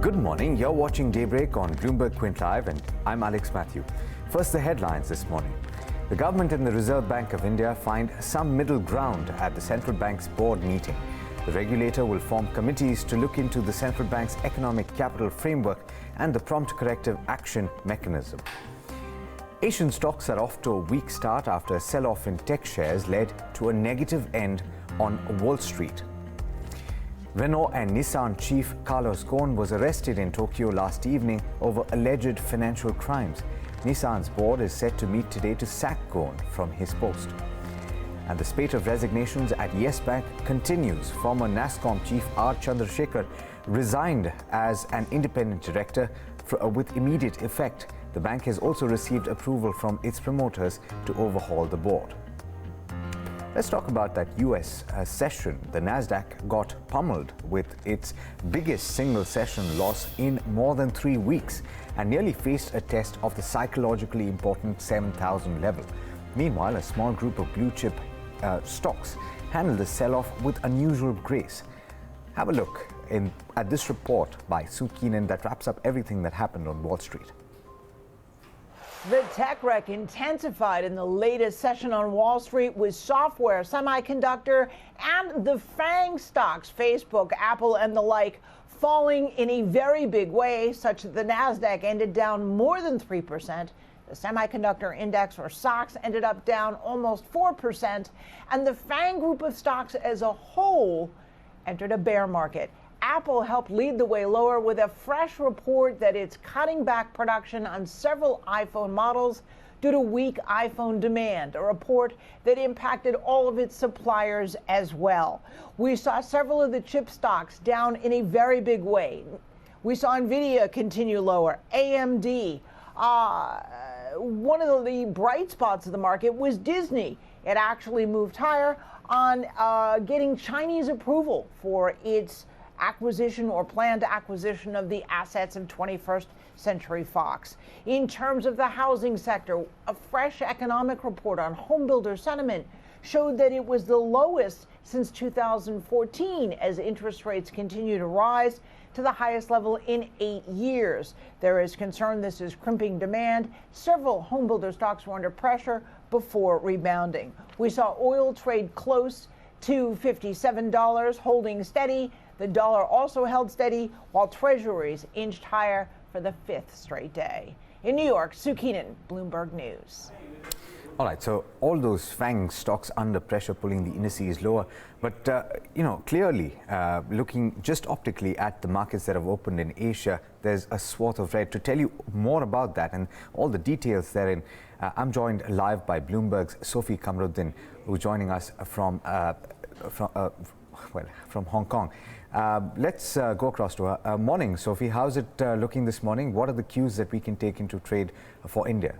Good morning. You're watching Daybreak on Bloomberg Quint Live, and I'm Alex Matthew. First, the headlines this morning. The government and the Reserve Bank of India find some middle ground at the central bank's board meeting. The regulator will form committees to look into the central bank's economic capital framework and the prompt corrective action mechanism. Asian stocks are off to a weak start after a sell-off in tech shares led to a negative end on Wall Street. Renault and Nissan chief Carlos Ghosn was arrested in Tokyo last evening over alleged financial crimes. Nissan's board is set to meet today to sack Ghosn from his post. And the spate of resignations at Yes Bank continues. Former NASSCOM chief R. Chandrasekhar resigned as an independent director with immediate effect. The bank has also received approval from its promoters to overhaul the board. Let's talk about that US session. The Nasdaq got pummeled with its biggest single session loss in more than 3 weeks and nearly faced a test of the psychologically important 7,000 level. Meanwhile, a small group of blue chip stocks handled the sell-off with unusual grace. Have a look at this report by Sue Keenan that wraps up everything that happened on Wall Street. The tech wreck intensified in the latest session on Wall Street with software, semiconductor, and the FANG stocks, Facebook, Apple, and the like, falling in a very big way, such that the Nasdaq ended down more than 3%. The semiconductor index, or SOX, ended up down almost 4%, and the FANG group of stocks as a whole entered a bear market. Apple helped lead the way lower with a fresh report that it's cutting back production on several iPhone models due to weak iPhone demand, a report that impacted all of its suppliers as well. We saw several of the chip stocks down in a very big way. We saw Nvidia continue lower, AMD. One of the bright spots of the market was Disney. It actually moved higher on getting Chinese approval for its acquisition or planned acquisition of the assets of 21st Century Fox. In terms of the housing sector, a fresh economic report on homebuilder sentiment showed that it was the lowest since 2014 as interest rates continue to rise to the highest level in 8 years. There is concern this is crimping demand. Several homebuilder stocks were under pressure before rebounding. We saw oil trade close to $57, holding steady. The dollar also held steady, while treasuries inched higher for the 5th straight day. In New York, Sue Keenan, Bloomberg News. All right, so all those FANG stocks under pressure, pulling the indices lower. But, clearly, looking just optically at the markets that have opened in Asia, there's a swath of red. To tell you more about that and all the details therein, I'm joined live by Bloomberg's Sophie Kamruddin, who's joining us from Hong Kong. Let's go across to her. Morning, Sophie. How's it looking this morning? What are the cues that we can take into trade for India?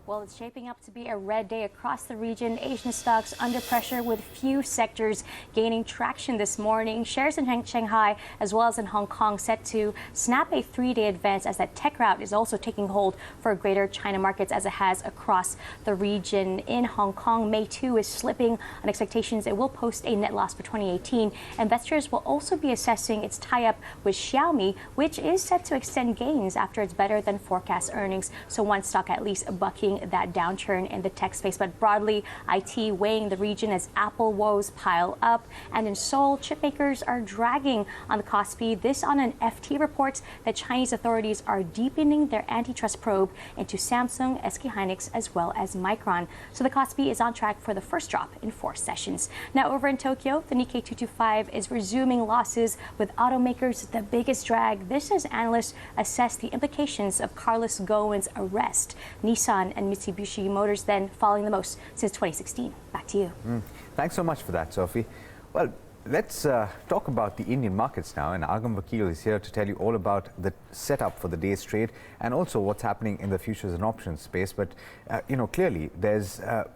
Well, it's shaping up to be a red day across the region. Asian stocks under pressure with few sectors gaining traction this morning. Shares in Shanghai as well as in Hong Kong set to snap a 3-day advance as that tech rout is also taking hold for greater China markets as it has across the region. In Hong Kong, May 2 is slipping on expectations it will post a net loss for 2018. Investors will also be assessing its tie-up with Xiaomi, which is set to extend gains after its better than forecast earnings. So one stock at least bucking that downturn in the tech space. But broadly, IT weighing the region as Apple woes pile up. And in Seoul, chip makers are dragging on the Kospi. This on an FT reports that Chinese authorities are deepening their antitrust probe into Samsung, SK Hynix, as well as Micron. So the Kospi is on track for the first drop in 4 sessions. Now over in Tokyo, the Nikkei 225 is resuming losses with automakers the biggest drag. This as analysts assess the implications of Carlos Ghosn's arrest. Nissan and Mitsubishi Motors then falling the most since 2016. Back to you. Thanks so much for that, Sophie. Well, let's talk about the Indian markets now. And Agam Vakil is here to tell you all about the setup for the day's trade and also what's happening in the futures and options space. But, clearly there's a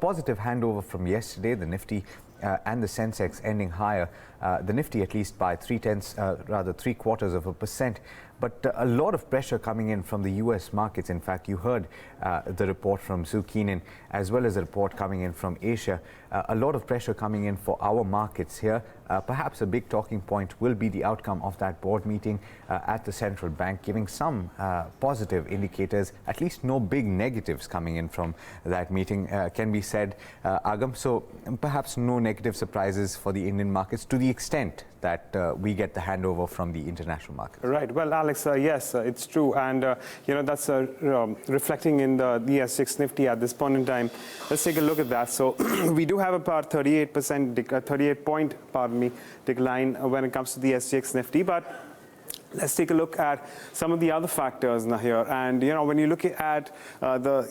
positive handover from yesterday. The Nifty and the Sensex ending higher. The Nifty at least by 3/4%. but a lot of pressure coming in from the US markets. In fact, you heard the report from Sue Keenan, as well as a report coming in from Asia. A lot of pressure coming in for our markets here. Perhaps a big talking point will be the outcome of that board meeting at the central bank, giving some positive indicators, at least no big negatives coming in from that meeting, can be said, Agam. So perhaps no negative surprises for the Indian markets to the extent that we get the handover from the international market. Right. Well, Alex, yes, it's true. And, that's reflecting in the SGX Nifty at this point in time. Let's take a look at that. So we do have about 38% decline when it comes to the SGX Nifty. But let's take a look at some of the other factors now here. And, when you look at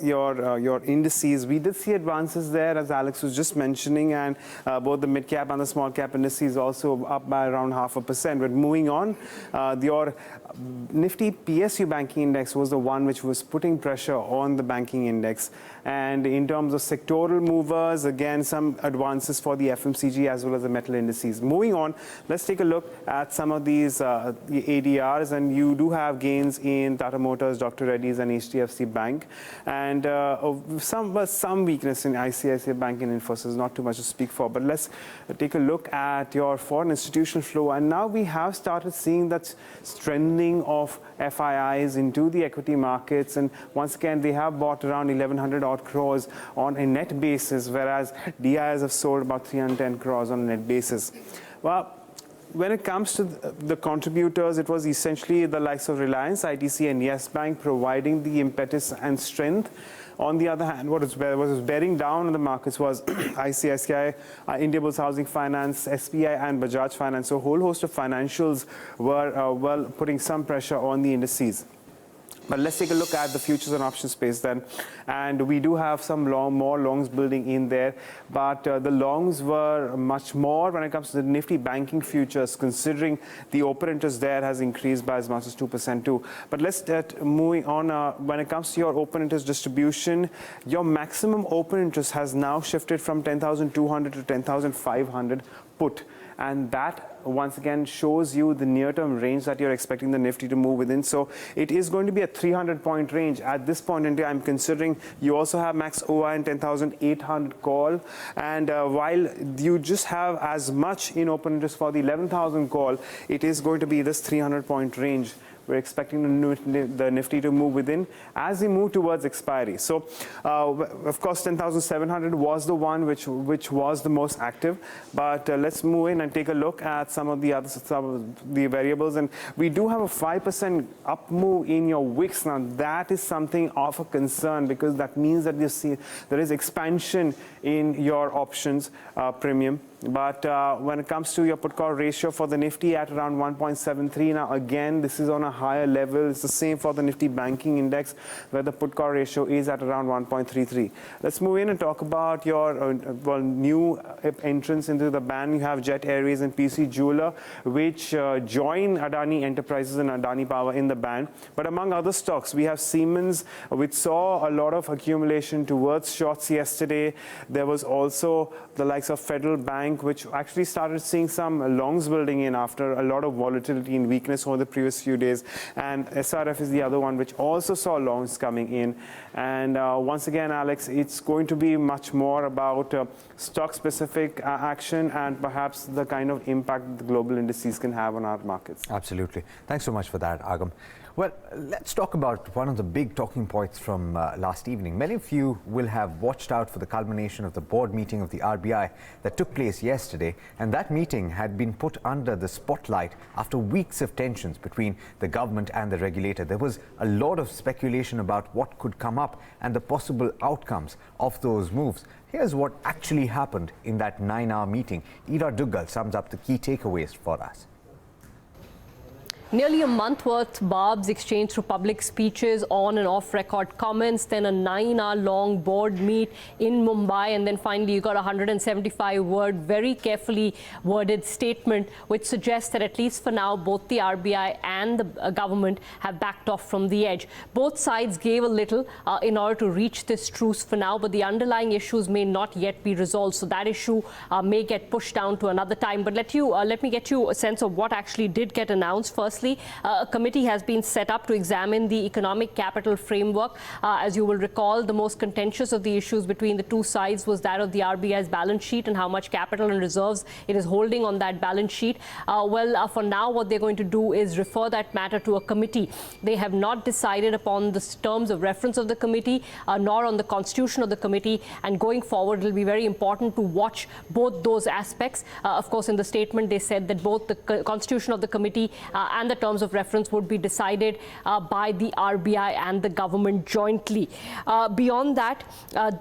your indices, we did see advances there, as Alex was just mentioning, and both the mid-cap and the small-cap indices also up by around 0.5%. But moving on, your Nifty PSU banking index was the one which was putting pressure on the banking index. And in terms of sectoral movers, again, some advances for the FMCG as well as the metal indices. Moving on, let's take a look at some of these the ADRs, and you do have gains in Tata Motors, Dr. Reddy's, and HDFC Bank, and some weakness in ICICI Bank and Infosys. Not too much to speak for, but let's take a look at your foreign institutional flow. And now we have started seeing that strengthening of FIIs into the equity markets, and once again they have bought around 1,100 odd crores on a net basis, whereas DIs have sold about 310 crores on a net basis. Well, when it comes to the contributors, it was essentially the likes of Reliance, ITC, and Yes Bank providing the impetus and strength. On the other hand, what was bearing down on the markets was ICICI, Indiabulls Housing Finance, SBI, and Bajaj Finance. So a whole host of financials were putting some pressure on the indices. But let's take a look at the futures and options space then. And we do have some more longs building in there. But the longs were much more when it comes to the Nifty banking futures, considering the open interest there has increased by as much as 2% too. But let's moving on. When it comes to your open interest distribution, your maximum open interest has now shifted from 10,200 to 10,500 put. And that once again shows you the near-term range that you're expecting the Nifty to move within. So it is going to be a 300-point range. At this point in time, I'm considering you also have max OI and 10,800 call. And while you just have as much in open interest for the 11,000 call, it is going to be this 300-point range. We're expecting the Nifty to move within as we move towards expiry. So, of course, 10,700 was the one which was the most active. But let's move in and take a look at some of the variables. And we do have a 5% up move in your wicks. Now, that is something of a concern, because that means that you see there is expansion in your options premium. But when it comes to your put call ratio for the Nifty at around 1.73, now again, this is on a higher level. It's the same for the Nifty banking index, where the put call ratio is at around 1.33. Let's move in and talk about your new entrants into the band. You have Jet Airways and PC Jeweler, which join Adani Enterprises and Adani Power in the band. But among other stocks, we have Siemens, which saw a lot of accumulation towards shorts yesterday. There was also the likes of Federal Bank, which actually started seeing some longs building in after a lot of volatility and weakness over the previous few days. And SRF is the other one which also saw longs coming in. And once again, Alex, it's going to be much more about stock-specific action and perhaps the kind of impact the global indices can have on our markets. Absolutely. Thanks so much for that, Agam. Well, let's talk about one of the big talking points from last evening. Many of you will have watched out for the culmination of the board meeting of the RBI that took place yesterday, and that meeting had been put under the spotlight after weeks of tensions between the government and the regulator. There was a lot of speculation about what could come up and the possible outcomes of those moves. Here's what actually happened in that 9-hour meeting. Ira Duggal sums up the key takeaways for us. Nearly a month worth barbs exchanged through public speeches, on and off record comments, then a 9-hour long board meet in Mumbai, and then finally you got a 175-word, very carefully worded statement which suggests that at least for now both the RBI and the government have backed off from the edge. Both sides gave a little in order to reach this truce for now, but the underlying issues may not yet be resolved, so that issue may get pushed down to another time. But let me get you a sense of what actually did get announced. First, Firstly, a committee has been set up to examine the economic capital framework. As you will recall, the most contentious of the issues between the two sides was that of the RBI's balance sheet and how much capital and reserves it is holding on that balance sheet. For now, what they're going to do is refer that matter to a committee. They have not decided upon the terms of reference of the committee, nor on the constitution of the committee. And going forward, it will be very important to watch both those aspects. Of course, in the statement, they said that both the constitution of the committee and the terms of reference would be decided by the RBI and the government jointly. Beyond that,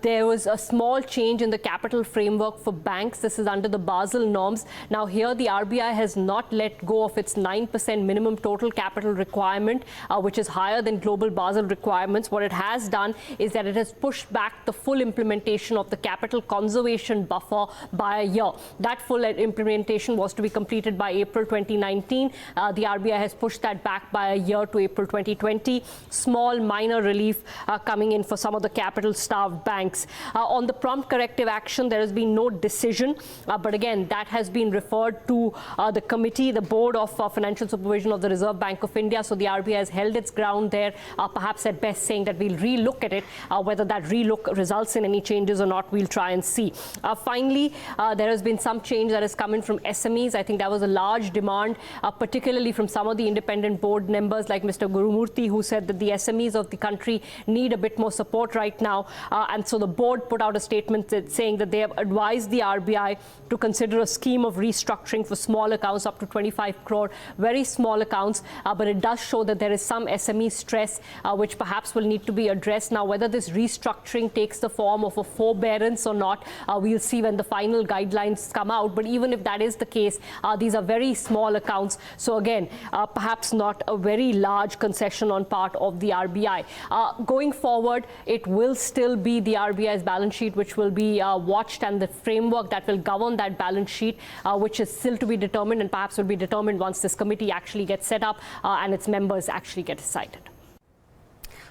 there was a small change in the capital framework for banks. This is under the Basel norms. Now, here the RBI has not let go of its 9% minimum total capital requirement, which is higher than global Basel requirements. What it has done is that it has pushed back the full implementation of the capital conservation buffer by a year. That full implementation was to be completed by April 2019. The RBI has pushed that back by a year to April 2020. Small, minor relief coming in for some of the capital-starved banks. On the prompt corrective action, there has been no decision, but again, that has been referred to the committee, the Board of Financial Supervision of the Reserve Bank of India. So the RBI has held its ground there, perhaps at best saying that we'll re-look at it. Whether that re-look results in any changes or not, we'll try and see. Finally, there has been some change that has come in from SMEs. I think that was a large demand, particularly from some of the independent board members like Mr. Gurumurthy, who said that the SMEs of the country need a bit more support right now. And so the board put out a statement saying that they have advised the RBI to consider a scheme of restructuring for small accounts up to 25 crore, very small accounts, but it does show that there is some SME stress which perhaps will need to be addressed. Now, whether this restructuring takes the form of a forbearance or not, we'll see when the final guidelines come out. But even if that is the case, these are very small accounts. So again, perhaps not a very large concession on part of the RBI. Going forward, it will still be the RBI's balance sheet which will be watched, and the framework that will govern that balance sheet, which is still to be determined and perhaps will be determined once this committee actually gets set up and its members actually get decided.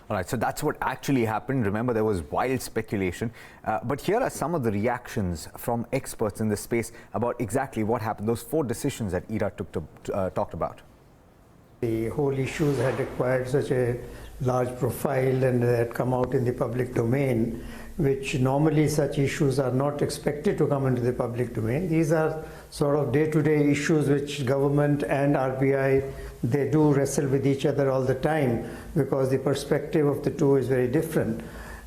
All right, so that's what actually happened. Remember, there was wild speculation. But here are some of the reactions from experts in this space about exactly what happened, those 4 decisions that Ira talked about. The whole issues had acquired such a large profile and had come out in the public domain, which normally such issues are not expected to come into the public domain. These are sort of day-to-day issues which government and RBI, they do wrestle with each other all the time because the perspective of the two is very different.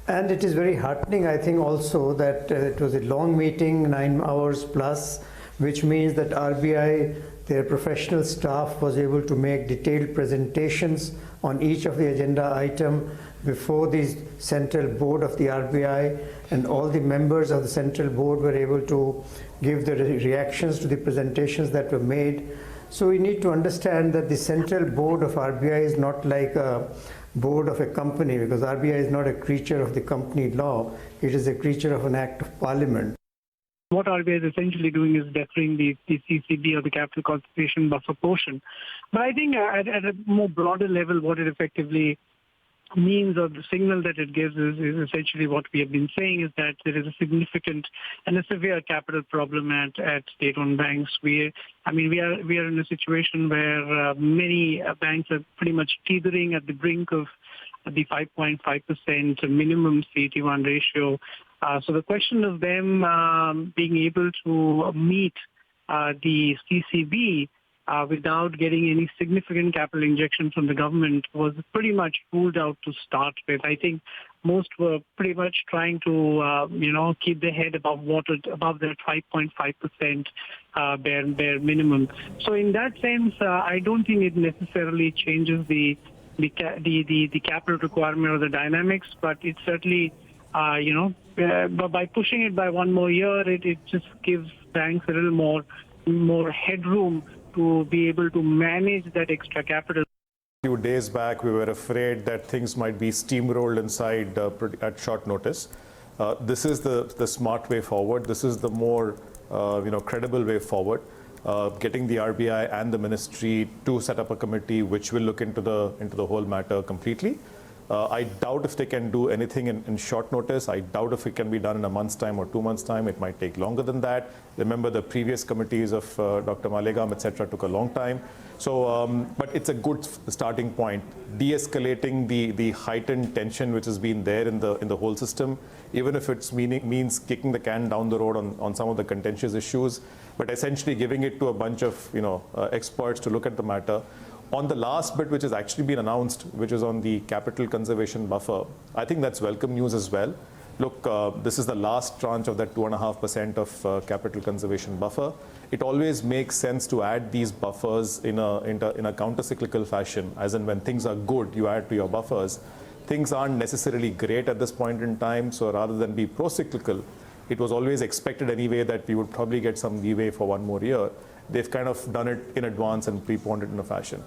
And it is very heartening, I think, also that it was a long meeting, 9 hours plus, which means that RBI, their professional staff, was able to make detailed presentations on each of the agenda item before the central board of the RBI, and all the members of the central board were able to give their reactions to the presentations that were made. So we need to understand that the central board of RBI is not like a board of a company, because RBI is not a creature of the company law, it is a creature of an act of parliament. What RBI is essentially doing is deferring the CCB, or the capital concentration buffer portion. But I think at a more broader level, what it effectively means, or the signal that it gives, is essentially what we have been saying, is that there is a significant and a severe capital problem at state-owned banks. We are in a situation where many banks are pretty much teetering at the brink of the 5.5% minimum CET1 ratio. So the question of them being able to meet the CCB without getting any significant capital injection from the government was pretty much ruled out to start with. I think most were pretty much trying to, keep their head above water, above that 5.5% bare minimum. So in that sense, I don't think it necessarily changes the capital requirement or the dynamics, but it certainly, by pushing it by 1 more year, it just gives banks a little more headroom to be able to manage that extra capital. A few days back, we were afraid that things might be steamrolled inside at short notice. This is the smart way forward. This is the more credible way forward. Getting the RBI and the ministry to set up a committee which will look into the whole matter completely. I doubt if they can do anything in short notice. I doubt if it can be done in a month's time or 2 months' time. It might take longer than that. Remember, the previous committees of Dr. Malegam, etc., took a long time. So, but it's a good starting point. De-escalating the heightened tension which has been there in the whole system, even if it means kicking the can down the road on some of the contentious issues, but essentially giving it to a bunch of experts to look at the matter. On the last bit, which has actually been announced, which is on the capital conservation buffer, I think that's welcome news as well. Look, this is the last tranche of that 2.5% of capital conservation buffer. It always makes sense to add these buffers in a counter-cyclical fashion, as in when things are good, you add to your buffers. Things aren't necessarily great at this point in time, so rather than be pro-cyclical, it was always expected anyway that we would probably get some leeway for 1 more year. They've kind of done it in advance and preponed it in a fashion.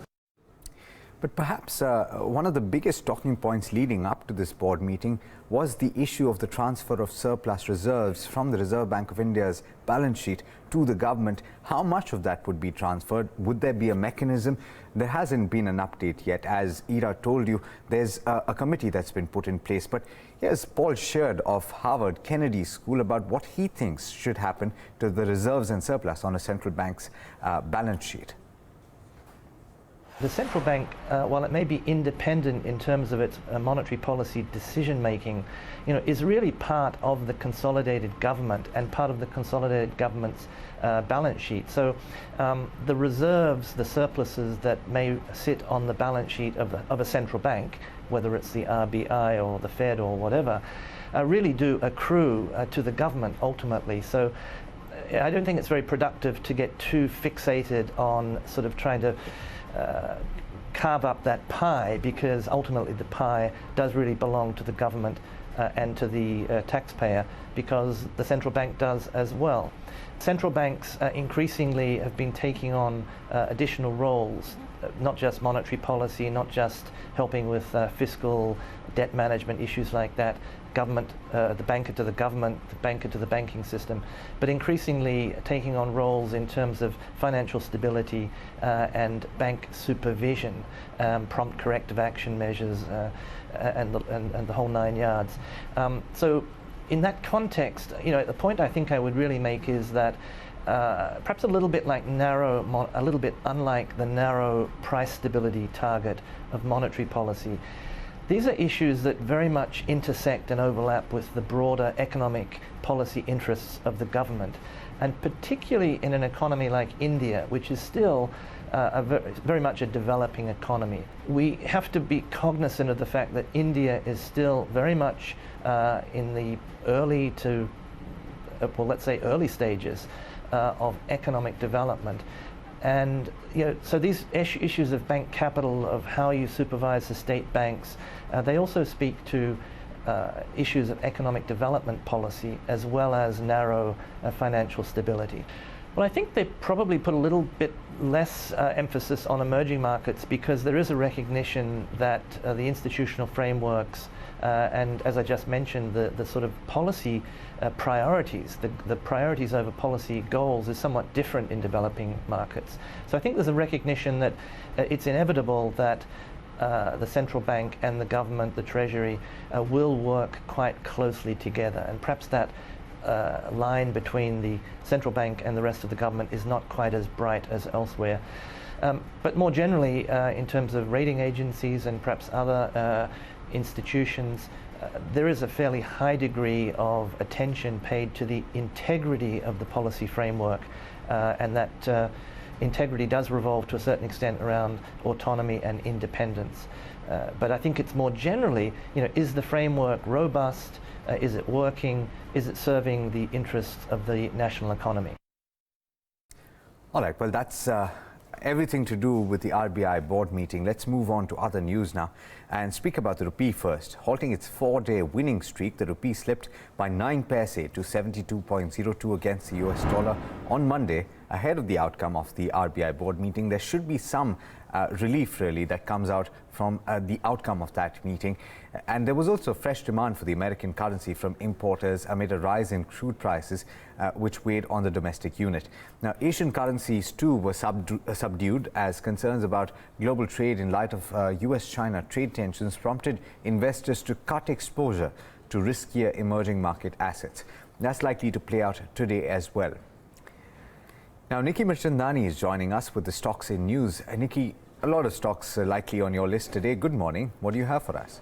But perhaps one of the biggest talking points leading up to this board meeting was the issue of the transfer of surplus reserves from the Reserve Bank of India's balance sheet to the government. How much of that would be transferred? Would there be a mechanism? There hasn't been an update yet. As Ira told you, there's a committee that's been put in place. But here's Paul Sheard of Harvard Kennedy School about what he thinks should happen to the reserves and surplus on a central bank's balance sheet. The central bank, while it may be independent in terms of its monetary policy decision-making, is really part of the consolidated government and part of the consolidated government's balance sheet. So the reserves, the surpluses that may sit on the balance sheet of a central bank, whether it's the RBI or the Fed or whatever, really do accrue to the government ultimately. So I don't think it's very productive to get too fixated on sort of trying to carve up that pie, because ultimately the pie does really belong to the government and to the taxpayer, because the central bank does as well. Central banks increasingly have been taking on additional roles, not just monetary policy, not just helping with fiscal debt management issues like that, government, the banker to the government, the banker to the banking system, but increasingly taking on roles in terms of financial stability and bank supervision, prompt corrective action measures, and the whole 9 yards. So in that context, the point I think I would really make is that perhaps a little bit unlike the narrow price stability target of monetary policy, these are issues that very much intersect and overlap with the broader economic policy interests of the government, and particularly in an economy like India, which is still very much a developing economy. We have to be cognizant of the fact that India is still very much in the early to, well, let's say early stages of economic development. And so these issues of bank capital, of how you supervise the state banks, they also speak to issues of economic development policy as well as narrow financial stability. Well, I think they probably put a little bit less emphasis on emerging markets, because there is a recognition that the institutional frameworks and, as I just mentioned, the sort of policy priorities, the priorities over policy goals is somewhat different in developing markets. So I think there's a recognition that it's inevitable that the central bank and the government, the Treasury, will work quite closely together, and perhaps that line between the central bank and the rest of the government is not quite as bright as elsewhere. But more generally, in terms of rating agencies and perhaps other institutions, there is a fairly high degree of attention paid to the integrity of the policy framework, and that integrity does revolve to a certain extent around autonomy and independence. But I think it's more generally, is the framework robust? Is it working? Is it serving the interests of the national economy? All right, well, that's everything to do with the RBI board meeting. Let's move on to other news now and speak about the rupee first. Halting its 4-day winning streak, the rupee slipped by 9 paise to 72.02 against the US dollar on Monday ahead of the outcome of the RBI board meeting. There should be some relief, really, that comes out from the outcome of that meeting. And there was also fresh demand for the American currency from importers amid a rise in crude prices, which weighed on the domestic unit. Now, Asian currencies too were subdued as concerns about global trade in light of US-China trade tensions prompted investors to cut exposure to riskier emerging market assets. That's likely to play out today as well. Now, Nikki Mirchandani is joining us with the stocks in news. Nikki, a lot of stocks likely on your list today. Good morning. What do you have for us?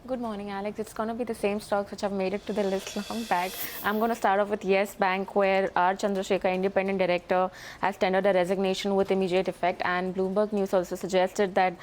Good morning, Alex. It's going to be the same stocks which have made it to the list long back. I'm going to start off with Yes Bank, where R. Chandrasekhar, independent director, has tendered a resignation with immediate effect. And Bloomberg News also suggested that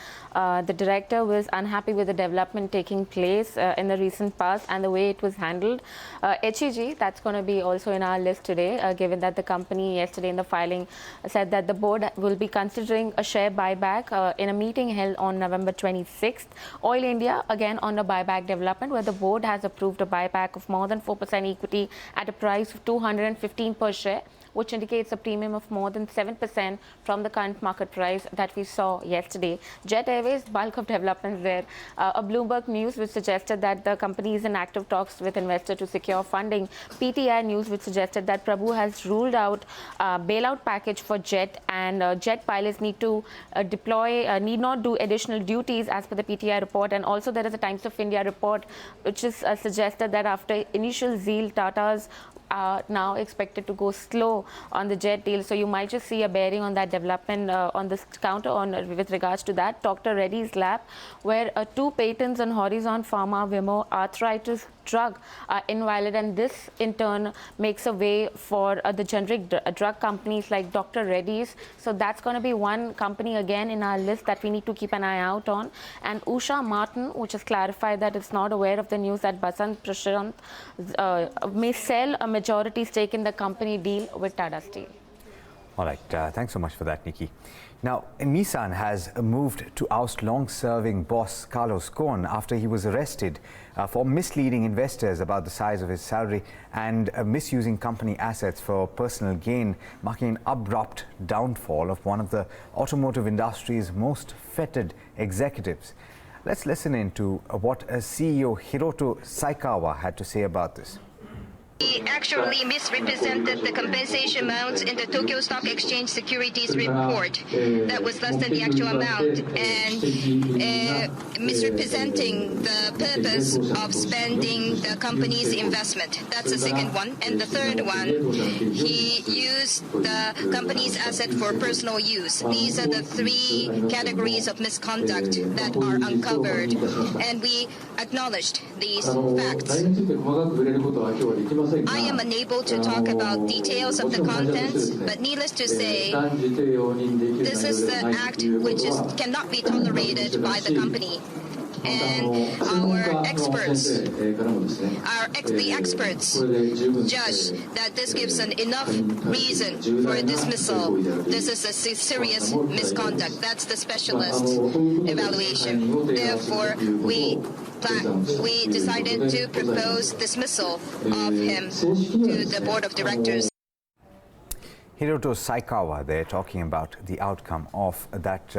the director was unhappy with the development taking place in the recent past and the way it was handled. HEG, that's going to be also in our list today, given that the company yesterday in the filing said that the board will be considering a share buyback in a meeting held on November 26th. Oil India, again on a buyback development, where the board has approved a buyback of more than 4% equity at a price of 215 per share, which indicates a premium of more than 7% from the current market price that we saw yesterday. Jet Airways, bulk of developments there. A Bloomberg News which suggested that the company is in active talks with investors to secure funding. PTI News which suggested that Prabhu has ruled out bailout package for Jet, and Jet pilots need to need not do additional duties as per the PTI report. And also there is a Times of India report which is suggested that after initial zeal, Tata's are now expected to go slow on the Jet deal. So you might just see a bearing on that development on this counter with regards to that. Dr. Reddy's Lab, where 2 patents on Horizon Pharma Vimo arthritis drug are invalid, and this in turn makes a way for the generic drug companies like Dr. Reddy's. So that's going to be one company again in our list that we need to keep an eye out on. And Usha Martin, which has clarified that it's not aware of the news that Basant Prashant may sell a majority stake in the company deal with Tata Steel. All right, thanks so much for that, Nikki. Now, Nissan has moved to oust long-serving boss Carlos Ghosn after he was arrested for misleading investors about the size of his salary and misusing company assets for personal gain, marking an abrupt downfall of one of the automotive industry's most feted executives. Let's listen in to what CEO Hiroto Saikawa had to say about this. He actually misrepresented the compensation amounts in the Tokyo Stock Exchange Securities report that was less than the actual amount, and misrepresenting the purpose of spending the company's investment. That's the second one. And the third one, he used the company's asset for personal use. These are the 3 categories of misconduct that are uncovered, and we acknowledged these facts. I am unable to talk about details of the contents, but needless to say, this is the act which cannot be tolerated by the company. And our experts, the experts judge that this gives an enough reason for dismissal. This is a serious misconduct. That's the specialist evaluation. Therefore, we decided to propose dismissal of him to the board of directors. Hiroto Saikawa there talking about the outcome of that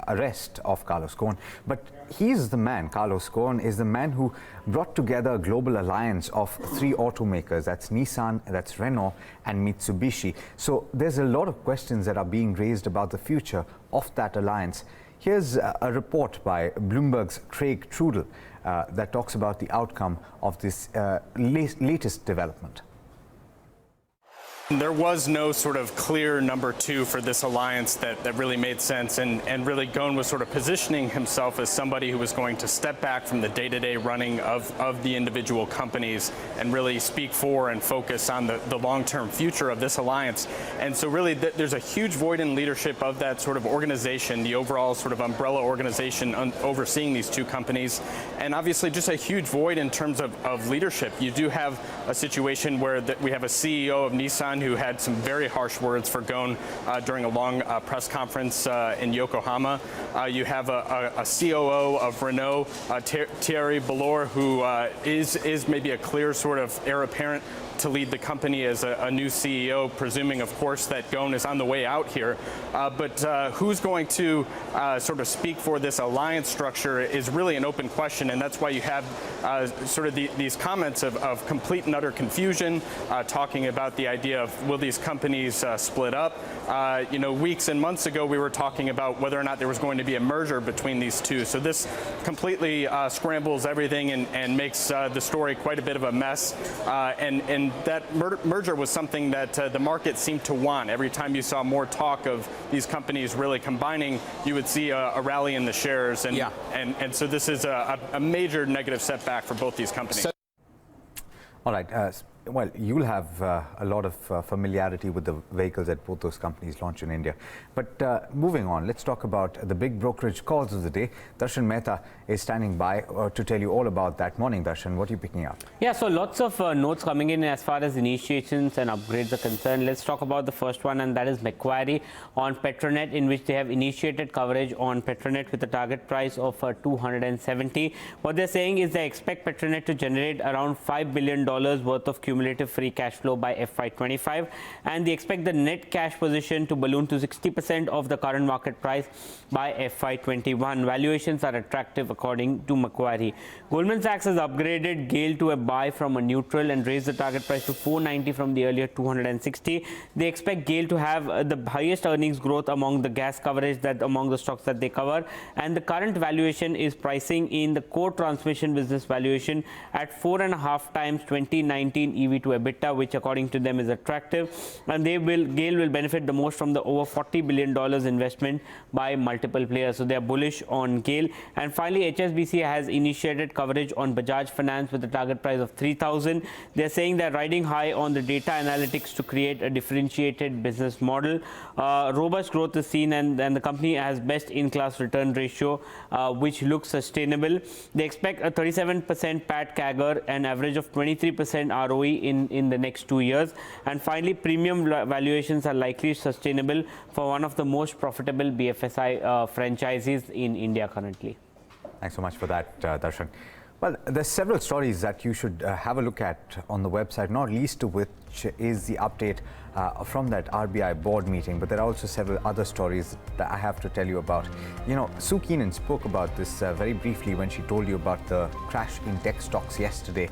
arrest of Carlos Ghosn. But he's the man, Carlos Ghosn is the man who brought together a global alliance of 3 automakers. That's Nissan, that's Renault and Mitsubishi. So there's a lot of questions that are being raised about the future of that alliance. Here's a report by Bloomberg's Craig Trudell that talks about the outcome of this latest development. There was no sort of clear number 2 for this alliance that really made sense, and really Ghosn was sort of positioning himself as somebody who was going to step back from the day-to-day running of the individual companies and really speak for and focus on the long-term future of this alliance. And so really there's a huge void in leadership of that sort of organization, the overall sort of umbrella organization overseeing these 2 companies, and obviously just a huge void in terms of leadership. You do have a situation where we have a CEO of Nissan who had some very harsh words for Ghosn during a long press conference in Yokohama. You have a COO of Renault, Thierry Bolloré, who is maybe a clear sort of heir apparent to lead the company as a new CEO, presuming, of course, that Ghosn is on the way out here. But who's going to sort of speak for this alliance structure is really an open question, and that's why you have sort of these comments of complete and utter confusion, talking about the idea of will these companies split up. Weeks and months ago, we were talking about whether or not there was going to be a merger between these two. So this completely scrambles everything and makes the story quite a bit of a mess. And that merger was something that the market seemed to want. Every time you saw more talk of these companies really combining, you would see a rally in the shares. And so this is a major negative setback for both these companies. All right. Well, you'll have a lot of familiarity with the vehicles that both those companies launch in India. But moving on, let's talk about the big brokerage calls of the day. Darshan Mehta is standing by to tell you all about that. Morning, Darshan. What are you picking up? Yeah, so lots of notes coming in as far as initiations and upgrades are concerned. Let's talk about the first one, and that is Macquarie on Petronet, in which they have initiated coverage on Petronet with a target price of 270. What they're saying is they expect Petronet to generate around $5 billion worth of cumulative free cash flow by FY25, and they expect the net cash position to balloon to 60% of the current market price by FY21. Valuations are attractive according to Macquarie. Goldman Sachs has upgraded GAIL to a buy from a neutral and raised the target price to 490 from the earlier 260. They expect GAIL to have the highest earnings growth among the gas coverage among the stocks that they cover, and the current valuation is pricing in the core transmission business valuation at 4.5 times 2019 EV to EBITDA, which according to them is attractive, and GAIL will benefit the most from the over $40 billion investment by multiple players. So they are bullish on GAIL. And finally, HSBC has initiated coverage on Bajaj Finance with a target price of 3,000. They're saying they're riding high on the data analytics to create a differentiated business model. Robust growth is seen, and the company has best in-class return ratio, which looks sustainable. They expect a 37% PAT CAGR, an average of 23% ROE in the next 2 years. And finally, premium valuations are likely sustainable for one of the most profitable BFSI franchises in India currently. Thanks so much for that, Darshan. Well, there's several stories that you should have a look at on the website, not least of which is the update from that RBI board meeting. But there are also several other stories that I have to tell you about. Sue Keenan spoke about this very briefly when she told you about the crash in tech stocks yesterday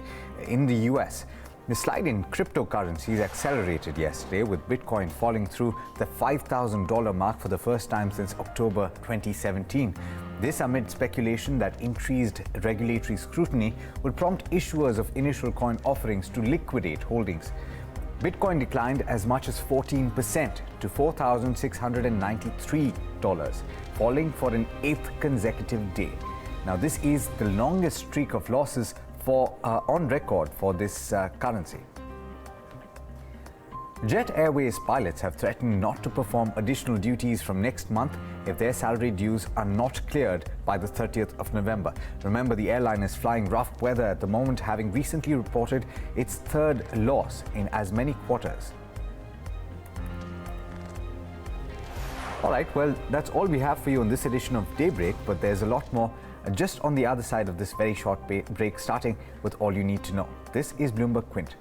in the US. The slide in cryptocurrencies accelerated yesterday, with Bitcoin falling through the $5,000 mark for the first time since October 2017. This amid speculation that increased regulatory scrutiny will prompt issuers of initial coin offerings to liquidate holdings. Bitcoin declined as much as 14% to $4,693, falling for an 8th consecutive day. Now, this is the longest streak of losses on record for this currency. Jet Airways pilots have threatened not to perform additional duties from next month if their salary dues are not cleared by the 30th of November. Remember, the airline is flying rough weather at the moment, having recently reported its third loss in as many quarters. All right, well, that's all we have for you on this edition of Daybreak, but there's a lot more just on the other side of this very short break, starting with all you need to know. This is Bloomberg Quint.